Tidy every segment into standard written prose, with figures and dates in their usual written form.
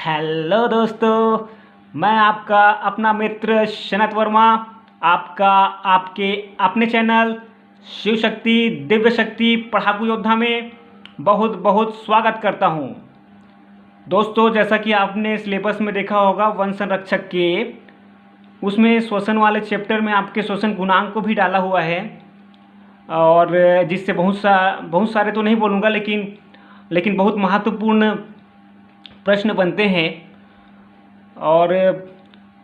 Hello दोस्तों, मैं आपका अपना मित्र शनत वर्मा आपका आपके अपने चैनल शिव शक्ति दिव्य शक्ति पढ़ाकू योद्धा में बहुत बहुत स्वागत करता हूं। दोस्तों, जैसा कि आपने सिलेबस में देखा होगा वन संरक्षक के उसमें श्वसन वाले चैप्टर में आपके श्वसन गुणांक को भी डाला हुआ है और जिससे बहुत सारे तो नहीं बोलूँगा लेकिन बहुत महत्वपूर्ण प्रश्न बनते हैं और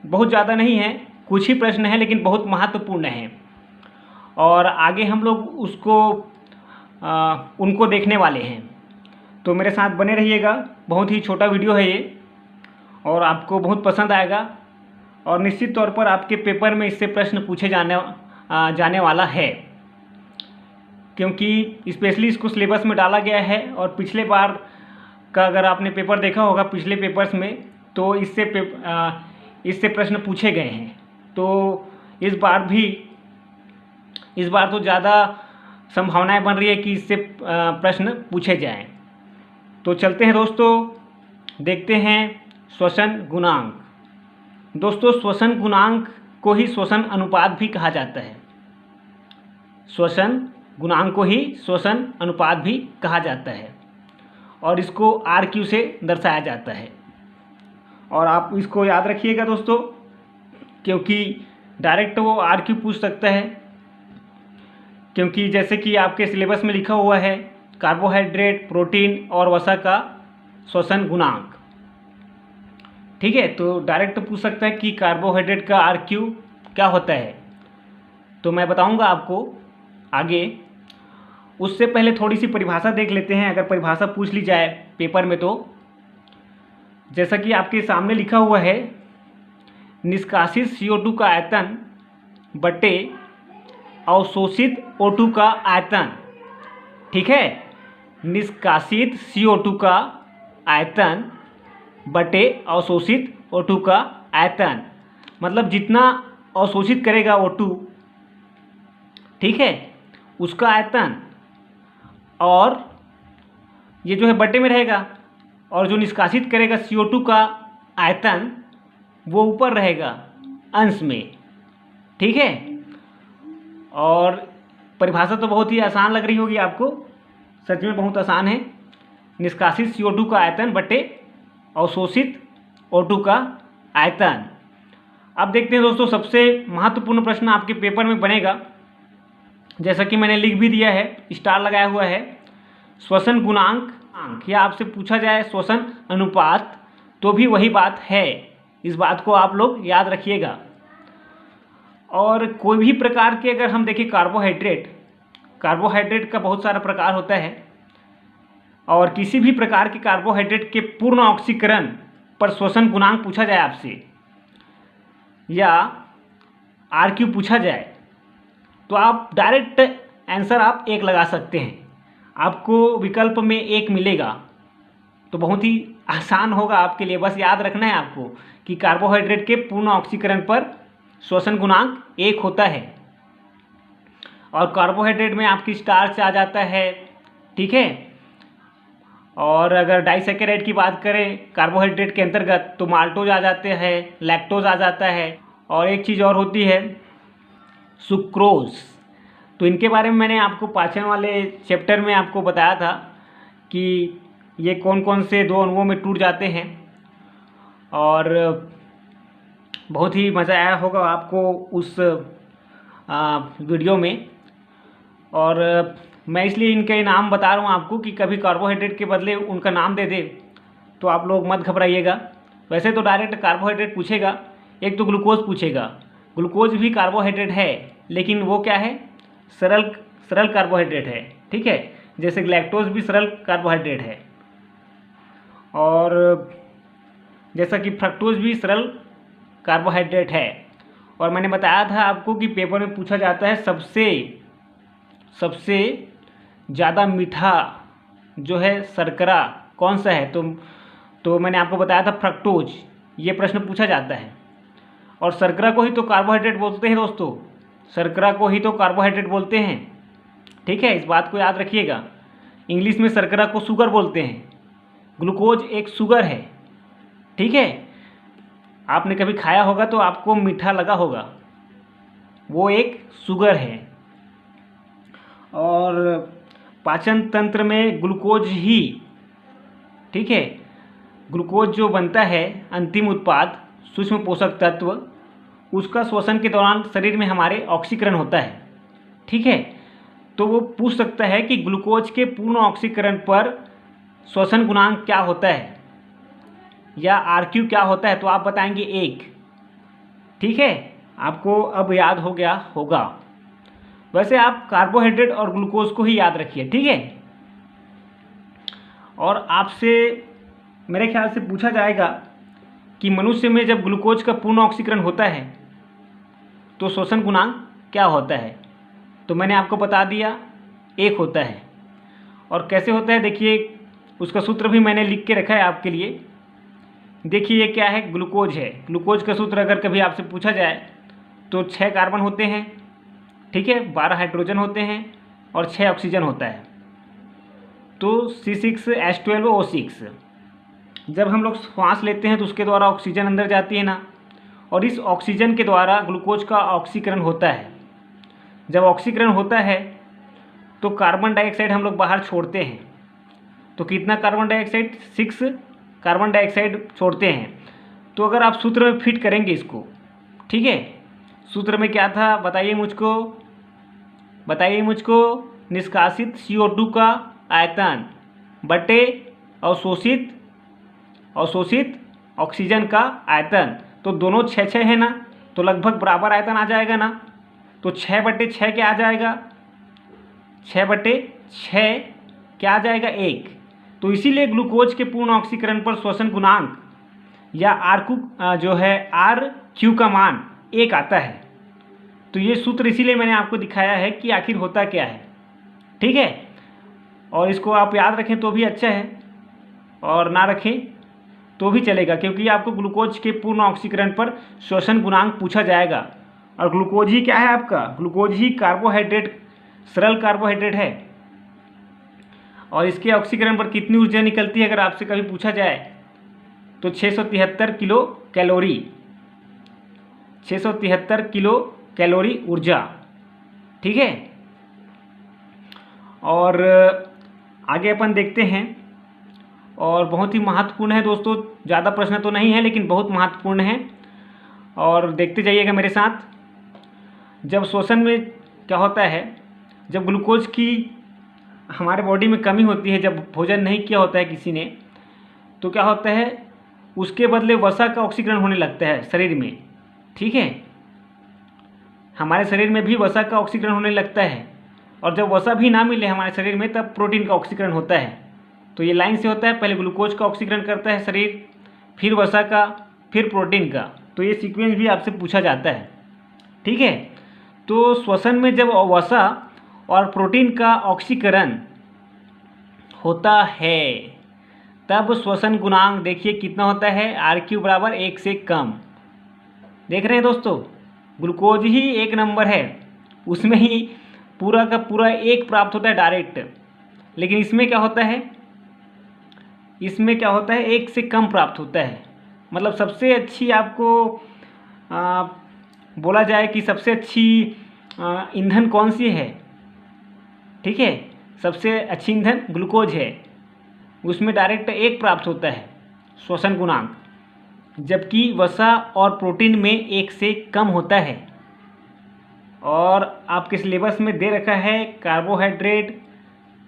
बहुत ज़्यादा नहीं है, कुछ ही प्रश्न हैं लेकिन बहुत महत्वपूर्ण हैं और आगे हम लोग उनको देखने वाले हैं। तो मेरे साथ बने रहिएगा। बहुत ही छोटा वीडियो है ये और आपको बहुत पसंद आएगा और निश्चित तौर पर आपके पेपर में इससे प्रश्न पूछे जाने वाला है, क्योंकि स्पेशली इसको सिलेबस में डाला गया है और पिछले बार का अगर आपने पेपर देखा होगा पिछले पेपर्स में तो इससे प्रश्न पूछे गए हैं। तो इस बार तो ज़्यादा संभावनाएं बन रही है कि इससे प्रश्न पूछे जाएं। तो चलते हैं दोस्तों, देखते हैं श्वसन गुणांक। दोस्तों, श्वसन गुणांक को ही श्वसन अनुपात भी कहा जाता है। श्वसन गुणांक को ही श्वसन अनुपात भी कहा जाता है और इसको RQ से दर्शाया जाता है। और आप इसको याद रखिएगा दोस्तों, क्योंकि डायरेक्ट वो RQ पूछ सकता है, क्योंकि जैसे कि आपके सिलेबस में लिखा हुआ है कार्बोहाइड्रेट, प्रोटीन और वसा का श्वसन गुणांक। ठीक है, तो डायरेक्ट पूछ सकता है कि कार्बोहाइड्रेट का RQ क्या होता है। तो मैं बताऊंगा आपको आगे। उससे पहले थोड़ी सी परिभाषा देख लेते हैं, अगर परिभाषा पूछ ली जाए पेपर में तो। जैसा कि आपके सामने लिखा हुआ है, निष्कासित CO2 का आयतन बटे अवशोषित O2 का आयतन। ठीक है, निष्कासित CO2 का आयतन बटे अवशोषित O2 का आयतन, मतलब जितना अवशोषित करेगा O2, ठीक है, उसका आयतन, और ये जो है बटे में रहेगा, और जो निष्कासित करेगा CO2 का आयतन वो ऊपर रहेगा अंश में। ठीक है, और परिभाषा तो बहुत ही आसान लग रही होगी आपको, सच में बहुत आसान है। निष्कासित CO2 का आयतन बटे अवशोषित O2 का आयतन। अब देखते हैं दोस्तों, सबसे महत्वपूर्ण प्रश्न आपके पेपर में बनेगा, जैसा कि मैंने लिख भी दिया है, स्टार लगाया हुआ है, श्वसन गुणांक। या आपसे पूछा जाए श्वसन अनुपात तो भी वही बात है, इस बात को आप लोग याद रखिएगा। और कोई भी प्रकार के अगर हम देखें कार्बोहाइड्रेट का बहुत सारा प्रकार होता है और किसी भी प्रकार के कार्बोहाइड्रेट के पूर्ण ऑक्सीकरण पर श्वसन गुणांक पूछा जाए आपसे या RQ पूछा जाए तो आप डायरेक्ट आंसर आप 1 लगा सकते हैं। आपको विकल्प में 1 मिलेगा, तो बहुत ही आसान होगा आपके लिए। बस याद रखना है आपको कि कार्बोहाइड्रेट के पूर्ण ऑक्सीकरण पर श्वसन गुणांक 1 होता है और कार्बोहाइड्रेट में आपकी स्टार्च आ जाता है। ठीक है, और अगर डाइसैकेराइड की बात करें कार्बोहाइड्रेट के अंतर्गत तो माल्टोज आ जाते हैं, लैक्टोज आ जाता है, और एक चीज़ और होती है सुक्रोज। तो इनके बारे में मैंने आपको पाचन वाले चैप्टर में आपको बताया था कि ये कौन कौन से 2 अणुओं में टूट जाते हैं, और बहुत ही मज़ा आया होगा आपको उस वीडियो में। और मैं इसलिए इनके नाम बता रहा हूँ आपको कि कभी कार्बोहाइड्रेट के बदले उनका नाम दे दे तो आप लोग मत घबराइएगा। वैसे तो डायरेक्ट कार्बोहाइड्रेट पूछेगा, एक तो ग्लूकोज पूछेगा। ग्लूकोज भी कार्बोहाइड्रेट है, लेकिन वो क्या है, सरल कार्बोहाइड्रेट है। ठीक है, जैसे लैक्टोज भी सरल कार्बोहाइड्रेट है, और जैसा कि फ्रक्टोज भी सरल कार्बोहाइड्रेट है। और मैंने बताया था आपको कि पेपर में पूछा जाता है सबसे ज़्यादा मीठा जो है शर्करा कौन सा है, तो मैंने आपको बताया था फ्रक्टोज। ये प्रश्न पूछा जाता है, और शर्करा को ही तो कार्बोहाइड्रेट बोलते हैं दोस्तों, शर्करा को ही तो कार्बोहाइड्रेट बोलते हैं। ठीक है, इस बात को याद रखिएगा। इंग्लिश में शर्करा को शुगर बोलते हैं, ग्लूकोज एक शुगर है। ठीक है, आपने कभी खाया होगा तो आपको मीठा लगा होगा, वो एक शुगर है। और पाचन तंत्र में ग्लूकोज ही, ठीक है, ग्लूकोज जो बनता है अंतिम उत्पाद सूक्ष्म पोषक तत्व, उसका श्वसन के दौरान शरीर में हमारे ऑक्सीकरण होता है। ठीक है, तो वो पूछ सकता है कि ग्लूकोज के पूर्ण ऑक्सीकरण पर श्वसन गुणांक क्या होता है या RQ क्या होता है, तो आप बताएंगे 1। ठीक है, आपको अब याद हो गया होगा। वैसे आप कार्बोहाइड्रेट और ग्लूकोज को ही याद रखिए। ठीक है, और आपसे मेरे ख्याल से पूछा जाएगा कि मनुष्य में जब ग्लूकोज का पूर्ण ऑक्सीकरण होता है तो श्वसन गुणांक क्या होता है, तो मैंने आपको बता दिया 1 होता है। और कैसे होता है देखिए, उसका सूत्र भी मैंने लिख के रखा है आपके लिए। देखिए ये क्या है, ग्लूकोज है। ग्लूकोज का सूत्र अगर कभी आपसे पूछा जाए तो 6 कार्बन होते हैं, ठीक है, 12 हाइड्रोजन होते हैं और 6 ऑक्सीजन होता है, तो C6H12O6। जब हम लोग सांस लेते हैं तो उसके द्वारा ऑक्सीजन अंदर जाती है ना, और इस ऑक्सीजन के द्वारा ग्लूकोज का ऑक्सीकरण होता है। जब ऑक्सीकरण होता है तो कार्बन डाइऑक्साइड हम लोग बाहर छोड़ते हैं। तो कितना कार्बन डाइऑक्साइड, 6 कार्बन डाइऑक्साइड छोड़ते हैं। तो अगर आप सूत्र में फिट करेंगे इसको, ठीक है, सूत्र में क्या था बताइए मुझको, निष्कासित CO2 का आयतन बटे अवशोषित ऑक्सीजन का आयतन, तो दोनों 6 है ना, तो लगभग बराबर आयतन आ जाएगा ना। तो 6/6 क्या आ जाएगा, 6/6 क्या आ जाएगा, 1। तो इसीलिए ग्लूकोज के पूर्ण ऑक्सीकरण पर श्वसन गुणांक या RQ का मान 1 आता है। तो ये सूत्र इसीलिए मैंने आपको दिखाया है कि आखिर होता क्या है। ठीक है, और इसको आप याद रखें तो भी अच्छा है और ना रखें तो भी चलेगा, क्योंकि आपको ग्लूकोज के पूर्ण ऑक्सीकरण पर श्वसन गुणांक पूछा जाएगा। और ग्लूकोज ही क्या है आपका, ग्लूकोज ही कार्बोहाइड्रेट, सरल कार्बोहाइड्रेट है। और इसके ऑक्सीकरण पर कितनी ऊर्जा निकलती है अगर आपसे कभी पूछा जाए तो 673 किलो कैलोरी, 673 किलो कैलोरी ऊर्जा। ठीक है, और आगे अपन देखते हैं, और बहुत ही महत्वपूर्ण है दोस्तों, ज़्यादा प्रश्न तो नहीं है लेकिन बहुत महत्वपूर्ण है, और देखते जाइएगा मेरे साथ। जब श्वसन में क्या होता है, जब ग्लूकोज की हमारे बॉडी में कमी होती है, जब भोजन नहीं किया होता है किसी ने, तो क्या होता है, उसके बदले वसा का ऑक्सीकरण होने लगता है शरीर में। ठीक है, हमारे शरीर में भी वसा का ऑक्सीकरण होने लगता है, और जब वसा भी ना मिले हमारे शरीर में तब प्रोटीन का ऑक्सीकरण होता है। तो ये लाइन से होता है, पहले ग्लूकोज का ऑक्सीकरण करता है शरीर, फिर वसा का, फिर प्रोटीन का। तो ये सीक्वेंस भी आपसे पूछा जाता है। ठीक है, तो श्वसन में जब वसा और प्रोटीन का ऑक्सीकरण होता है तब श्वसन गुणांक देखिए कितना होता है, RQ बराबर 1 से कम। देख रहे हैं दोस्तों, ग्लूकोज ही 1 नंबर है, उसमें ही पूरा का पूरा 1 प्राप्त होता है डायरेक्ट। लेकिन इसमें क्या होता है, 1 से कम प्राप्त होता है। मतलब सबसे अच्छी आपको बोला जाए कि सबसे अच्छी ईंधन कौन सी है, ठीक है, सबसे अच्छी ईंधन ग्लूकोज है, उसमें डायरेक्ट 1 प्राप्त होता है श्वसन गुणांक, जबकि वसा और प्रोटीन में 1 से कम होता है। और आपके सिलेबस में दे रखा है कार्बोहाइड्रेट,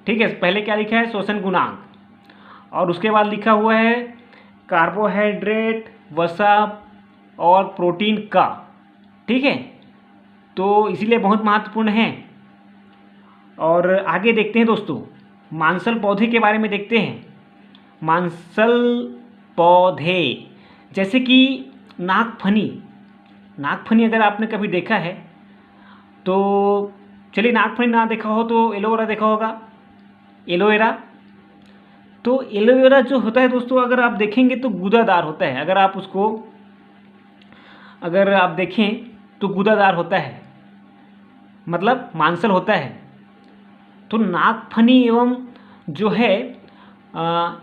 ठीक है, पहले क्या लिखा है, श्वसन गुणांक, और उसके बाद लिखा हुआ है कार्बोहाइड्रेट, वसा और प्रोटीन का। ठीक है, तो इसीलिए बहुत महत्वपूर्ण है। और आगे देखते हैं दोस्तों, मांसल पौधे के बारे में देखते हैं। मांसल पौधे जैसे कि नागफनी अगर आपने कभी देखा है तो चलिए, नागफनी ना देखा हो तो एलोवेरा देखा होगा, एलोवेरा। तो एलोवेरा जो होता है दोस्तों, अगर आप देखेंगे तो गूदादार होता है। अगर आप देखें तो गूदादार होता है, मतलब मांसल होता है। तो नागफनी एवं जो है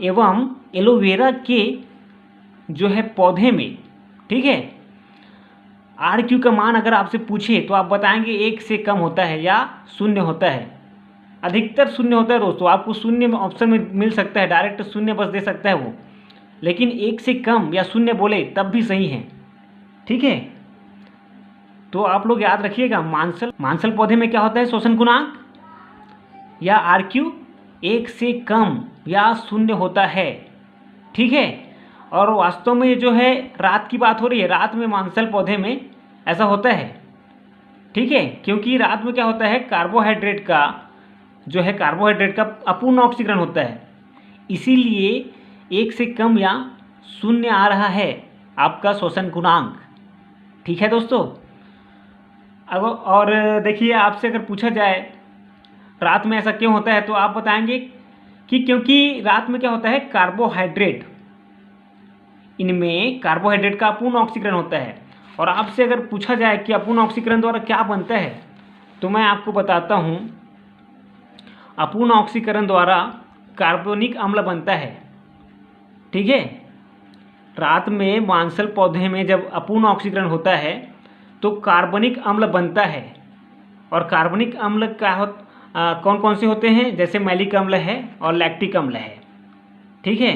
एवं एलोवेरा के जो है पौधे में, ठीक है, RQ का मान अगर आपसे पूछे तो आप बताएंगे 1 से कम होता है या शून्य होता है। अधिकतर शून्य होता है दोस्तों, आपको शून्य में ऑप्शन में मिल सकता है, डायरेक्ट शून्य बस दे सकता है वो, लेकिन 1 से कम या शून्य बोले तब भी सही है, ठीक है। तो आप लोग याद रखिएगा, मांसल पौधे में क्या होता है, श्वसन गुणांक या RQ 1 से कम या शून्य होता है, ठीक है। और वास्तव में ये जो है रात की बात हो रही है, रात में मांसल पौधे में ऐसा होता है, ठीक है, क्योंकि रात में क्या होता है, कार्बोहाइड्रेट का अपूर्ण ऑक्सीकरण होता है, इसीलिए 1 से कम या शून्य आ रहा है आपका श्वसन गुणांक, ठीक है दोस्तों। अब और देखिए, आपसे अगर पूछा जाए रात में ऐसा क्यों होता है, तो आप बताएंगे कि क्योंकि रात में क्या होता है, कार्बोहाइड्रेट, इनमें कार्बोहाइड्रेट का अपूर्ण ऑक्सीकरण होता है। और आपसे अगर पूछा जाए कि अपूर्ण ऑक्सीकरण द्वारा क्या बनता है, तो मैं आपको बताता हूँ, अपूर्ण ऑक्सीकरण द्वारा कार्बनिक अम्ल बनता है, ठीक है। रात में मांसल पौधे में जब अपूर्ण ऑक्सीकरण होता है तो कार्बनिक अम्ल बनता है। और कार्बनिक अम्ल कौन कौन से होते हैं, जैसे मैलिक अम्ल है और लैक्टिक अम्ल है, ठीक है,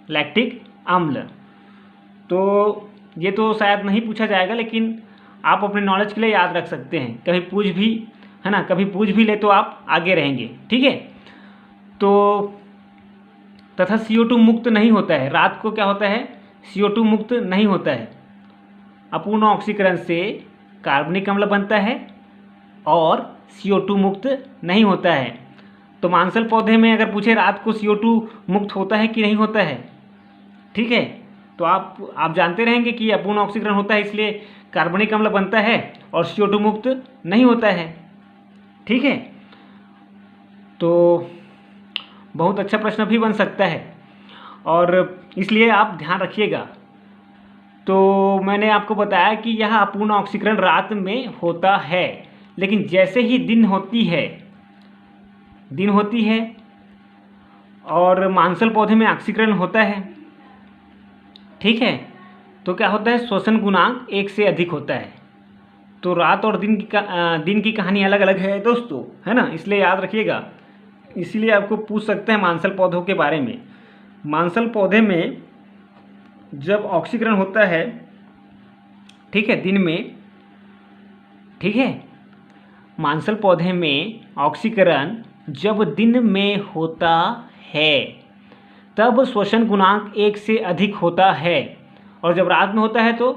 लैक्टिक अम्ल। तो ये तो शायद नहीं पूछा जाएगा, लेकिन आप अपने नॉलेज के लिए याद रख सकते हैं, कभी पूछ भी, है ना, कभी पूछ भी ले तो आप आगे रहेंगे, ठीक है। तो तथा CO2 मुक्त नहीं होता है, रात को क्या होता है, CO2 मुक्त नहीं होता है, अपूर्ण ऑक्सीकरण से कार्बनिक अम्ल बनता है और CO2 मुक्त नहीं होता है। तो मांसल पौधे में अगर पूछे रात को CO2 मुक्त होता है कि नहीं होता है, ठीक है, तो आप जानते रहेंगे कि अपूर्ण ऑक्सीकरण होता है, इसलिए कार्बनिक अम्ल बनता है और CO2 मुक्त नहीं होता है, ठीक है। तो बहुत अच्छा प्रश्न भी बन सकता है और इसलिए आप ध्यान रखिएगा। तो मैंने आपको बताया कि यह अपूर्ण ऑक्सीकरण रात में होता है, लेकिन जैसे ही दिन होती है और मांसल पौधे में ऑक्सीकरण होता है, ठीक है, तो क्या होता है, श्वसन गुणांक 1 से अधिक होता है। तो रात और दिन की कहानी अलग अलग है दोस्तों, है ना, इसलिए याद रखिएगा। इसीलिए आपको पूछ सकते हैं मांसल पौधों के बारे में। मांसल पौधे में जब ऑक्सीकरण होता है, ठीक है, दिन में, ठीक है, मांसल पौधे में ऑक्सीकरण जब दिन में होता है तब श्वसन गुणांक 1 से अधिक होता है, और जब रात में होता है तो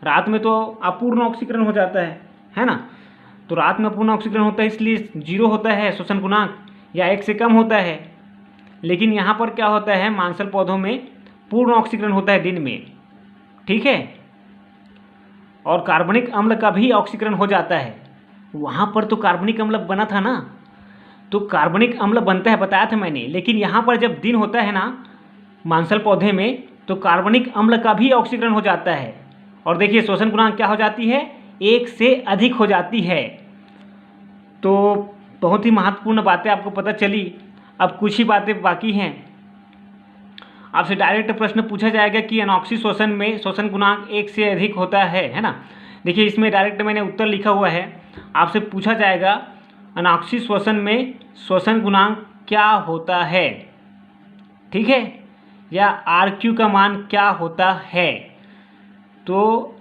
रात में तो अपूर्ण ऑक्सीकरण हो जाता है ना। तो रात में अपूर्ण ऑक्सीकरण होता है, इसलिए 0 होता है श्वसन गुणांक, या 1 से कम होता है। लेकिन यहाँ पर क्या होता है, मांसल पौधों में पूर्ण ऑक्सीकरण होता है दिन में, ठीक है, और कार्बनिक अम्ल का भी ऑक्सीकरण हो जाता है। वहाँ पर तो कार्बनिक अम्ल बना था ना, तो कार्बनिक अम्ल बनता है, बताया था मैंने। लेकिन यहाँ पर जब दिन होता है ना मांसल पौधे में, तो कार्बनिक अम्ल का भी ऑक्सीकरण हो जाता है, और देखिए श्वसन गुणांक क्या हो जाती है, 1 से अधिक हो जाती है। तो बहुत ही महत्वपूर्ण बातें आपको पता चली। अब कुछ ही बातें बाकी हैं। आपसे डायरेक्ट प्रश्न पूछा जाएगा कि अनॉक्सी श्वसन में श्वसन गुणांक 1 से अधिक होता है ना। देखिए, इसमें डायरेक्ट मैंने उत्तर लिखा हुआ है। आपसे पूछा जाएगा अनॉक्सी श्वसन में श्वसन गुणांक क्या होता है, ठीक है, या RQ का मान क्या होता है। तो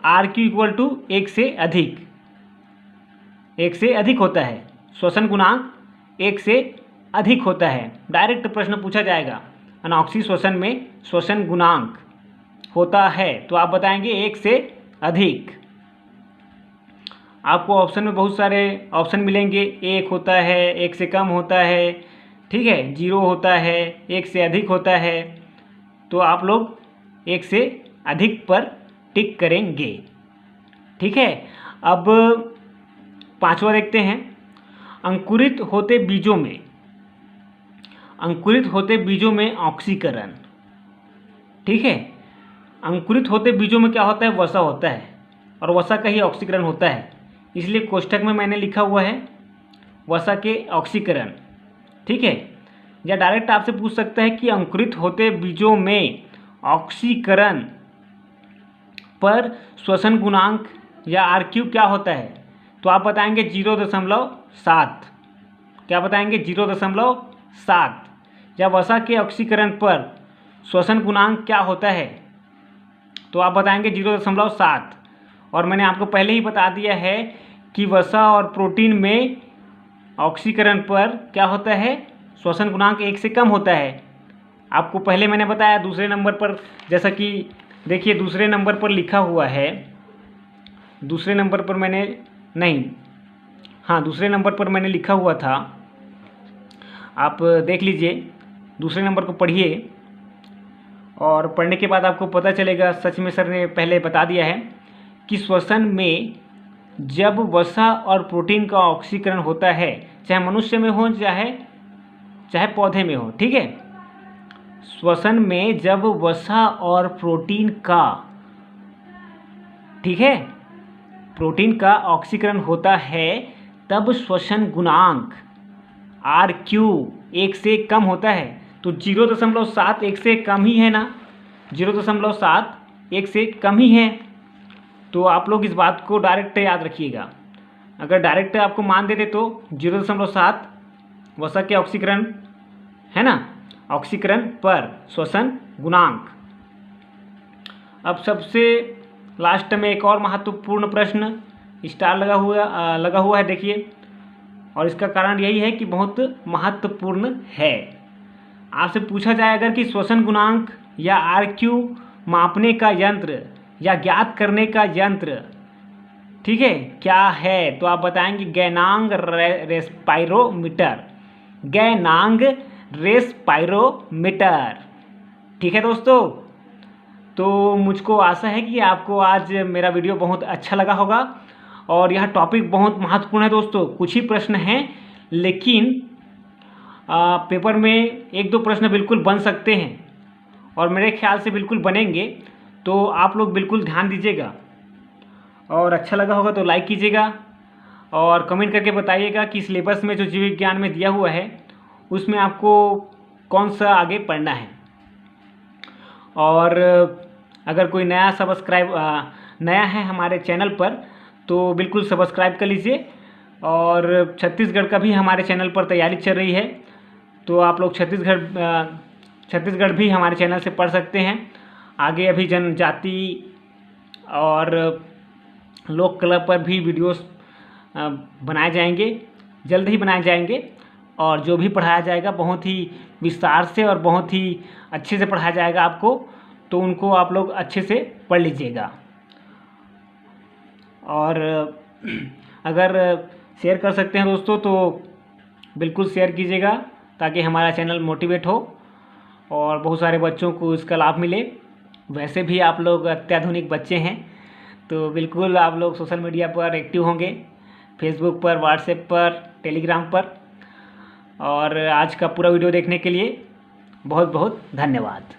RQ इक्वल टू 1 से अधिक होता है, श्वसन गुणांक 1 से अधिक होता है। डायरेक्ट प्रश्न पूछा जाएगा अनॉक्सी श्वसन में श्वसन गुणांक होता है, तो आप बताएंगे 1 से अधिक। आपको ऑप्शन में बहुत सारे ऑप्शन मिलेंगे, 1 होता है, 1 से कम होता है, ठीक है, 0 होता है, 1 से अधिक होता है। तो आप लोग 1 से अधिक पर टिक करेंगे, ठीक है। अब 5वां देखते हैं, अंकुरित होते बीजों में ऑक्सीकरण, ठीक है। अंकुरित होते बीजों में क्या होता है, वसा होता है, और वसा का ही ऑक्सीकरण होता है, इसलिए कोष्ठक में मैंने लिखा हुआ है वसा के ऑक्सीकरण, ठीक है। या डायरेक्ट आपसे पूछ सकता है कि अंकुरित होते बीजों में ऑक्सीकरण पर श्वसन गुणांक या RQ क्या होता है? तो आप बताएंगे 0.7। क्या बताएंगे? 0.7। या वसा के ऑक्सीकरण पर श्वसन गुणांक क्या होता है? तो आप बताएंगे 0.7। और मैंने आपको पहले ही बता दिया है कि वसा और प्रोटीन में ऑक्सीकरण पर क्या होता है? श्वसन गुणांक 1 से कम होता है। आपको पहले मैंने बताया। दूसरे नंबर पर जैसा कि देखिए दूसरे नंबर पर लिखा हुआ है, दूसरे नंबर पर मैंने नहीं, हाँ दूसरे नंबर पर मैंने लिखा हुआ था, आप देख लीजिए, दूसरे नंबर को पढ़िए और पढ़ने के बाद आपको पता चलेगा। सच में सर ने पहले बता दिया है कि श्वसन में जब वसा और प्रोटीन का ऑक्सीकरण होता है, चाहे मनुष्य में हो चाहे पौधे में हो, ठीक है। श्वसन में जब वसा और प्रोटीन का, ठीक है, प्रोटीन का ऑक्सीकरण होता है तब श्वसन गुणांक RQ 1 से कम होता है। तो 0.7 1 से कम ही है ना, 0.7 1 से कम ही है। तो आप लोग इस बात को डायरेक्ट याद रखिएगा। अगर डायरेक्ट आपको मान देते तो 0.7 वसा के ऑक्सीकरण है ना, ऑक्सीकरण पर श्वसन गुणांक। अब सबसे लास्ट में एक और महत्वपूर्ण प्रश्न स्टार लगा हुआ है, देखिए। और इसका कारण यही है कि बहुत महत्वपूर्ण है। आपसे पूछा जाए अगर कि श्वसन गुणांक या RQ मापने का यंत्र या ज्ञात करने का यंत्र, ठीक है, क्या है? तो आप बताएंगे गैनांग रेस्पायरोमीटर। गैनांग रेस्पायरोमीटर, ठीक है दोस्तों। तो मुझको आशा है कि आपको आज मेरा वीडियो बहुत अच्छा लगा होगा। और यह टॉपिक बहुत महत्वपूर्ण है दोस्तों। कुछ ही प्रश्न हैं, लेकिन पेपर में 1-2 प्रश्न बिल्कुल बन सकते हैं और मेरे ख्याल से बिल्कुल बनेंगे। तो आप लोग बिल्कुल ध्यान दीजिएगा और अच्छा लगा होगा तो लाइक कीजिएगा और कमेंट करके बताइएगा कि सिलेबस में जो जीव विज्ञान में दिया हुआ है उसमें आपको कौन सा आगे पढ़ना है। और अगर कोई नया है हमारे चैनल पर तो बिल्कुल सब्सक्राइब कर लीजिए। और छत्तीसगढ़ का भी हमारे चैनल पर तैयारी चल रही है, तो आप लोग छत्तीसगढ़ भी हमारे चैनल से पढ़ सकते हैं। आगे अभी जनजाति और लोक कला पर भी वीडियोस बनाए जाएंगे, जल्द ही बनाए जाएंगे। और जो भी पढ़ाया जाएगा बहुत ही विस्तार से और बहुत ही अच्छे से पढ़ाया जाएगा आपको, तो उनको आप लोग अच्छे से पढ़ लीजिएगा। और अगर शेयर कर सकते हैं दोस्तों तो बिल्कुल शेयर कीजिएगा ताकि हमारा चैनल मोटिवेट हो और बहुत सारे बच्चों को इसका लाभ मिले। वैसे भी आप लोग अत्याधुनिक बच्चे हैं, तो बिल्कुल आप लोग सोशल मीडिया पर एक्टिव होंगे, फेसबुक पर, व्हाट्सएप पर, टेलीग्राम पर। और आज का पूरा वीडियो देखने के लिए बहुत बहुत धन्यवाद।